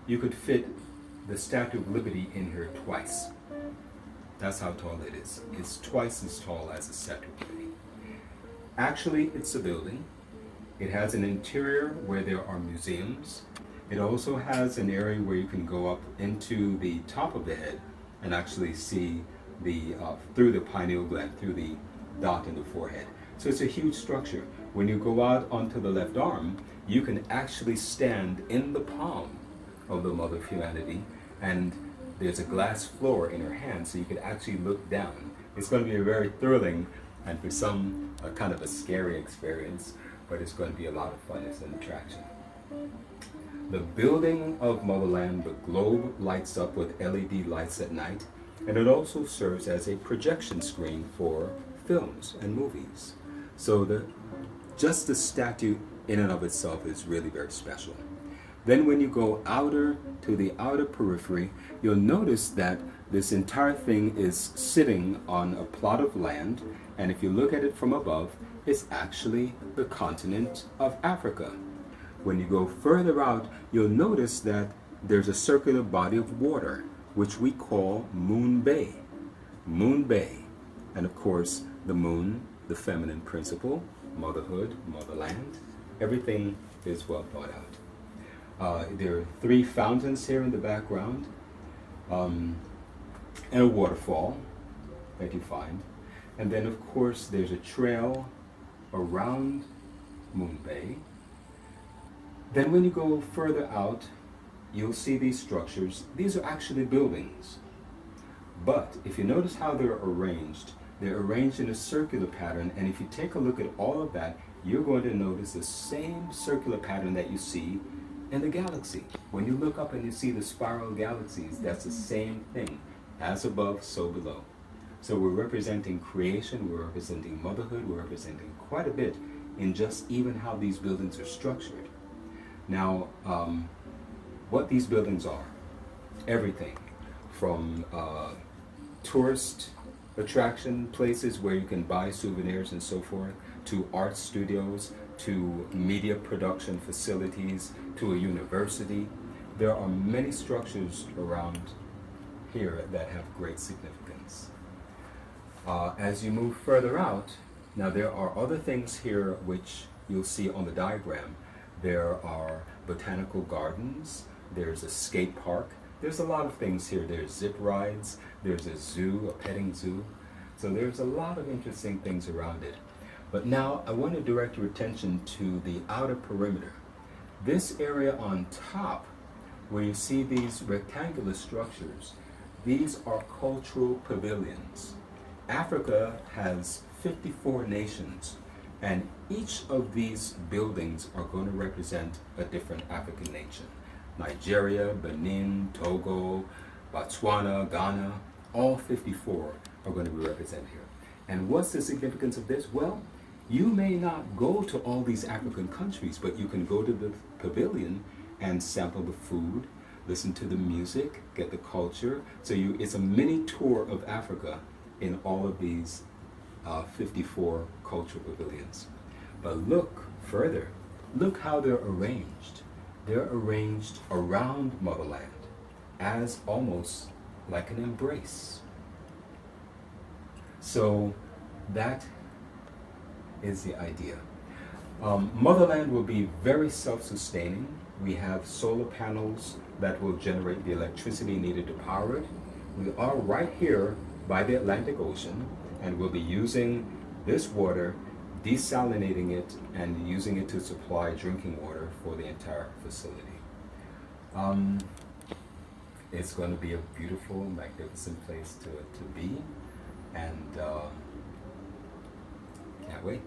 you could fit the Statue of Liberty in here twice. That's how tall it is. It's twice as tall as the Statue of Liberty. Actually, it's a building. It has an interior where there are museums. It also has an area where you can go up into the top of the head and actually see the through the pineal gland, through the dot in the forehead. So it's a huge structure. When you go out onto the left arm, you can actually stand in the palm of the Mother of Humanity, and there's a glass floor in her hand, so you could actually look down. It's going to be a very thrilling and for some kind of a scary experience, but it's going to be a lot of fun. It's an attraction. The building of Motherland, the globe lights up with LED lights at night, and it also serves as a projection screen for films and movies. So just the statue in and of itself is really very special. Then when you go outer to the outer periphery, you'll notice that this entire thing is sitting on a plot of land, and if you look at it from above, it's actually the continent of Africa. When you go further out, you'll notice that there's a circular body of water, which we call Moon Bay. Moon Bay. And of course, the moon, the feminine principle, motherhood, motherland, everything is well thought out. There are 3 fountains here in the background, and a waterfall that you find. And then of course there's a trail around Moon Bay. Then when you go further out, you'll see these structures. These are actually buildings. But if you notice how they're arranged in a circular pattern, and if you take a look at all of that, you're going to notice the same circular pattern that you see in the galaxy. When you look up and you see the spiral galaxies, that's the same thing. As above, so below. So we're representing creation, we're representing motherhood, we're representing quite a bit in just even how these buildings are structured. Now, what these buildings are, everything from tourist attraction places where you can buy souvenirs and so forth, to art studios, to media production facilities, to a university. There are many structures around here that have great significance. As you move further out, now there are other things here which you'll see on the diagram. There are botanical gardens, there's a skate park, there's a lot of things here. There's zip rides, there's a zoo, a petting zoo. So there's a lot of interesting things around it. But now I want to direct your attention to the outer perimeter. This area on top, where you see these rectangular structures, these are cultural pavilions. Africa has 54 nations, and each of these buildings are going to represent a different African nation. Nigeria, Benin, Togo, Botswana, Ghana, all 54 are going to be represented here. And what's the significance of this? Well, you may not go to all these African countries, but you can go to the pavilion and sample the food, listen to the music, get the culture. So it's a mini tour of Africa in all of these 54 cultural pavilions. But look further. Look how they're arranged. They're arranged around Motherland as almost like an embrace. So that is the idea. Motherland will be very self-sustaining. We have solar panels that will generate the electricity needed to power it. We are right here by the Atlantic Ocean, and we'll be using this water, desalinating it, and using it to supply drinking water for the entire facility. It's going to be a beautiful, magnificent place to be, and can't wait.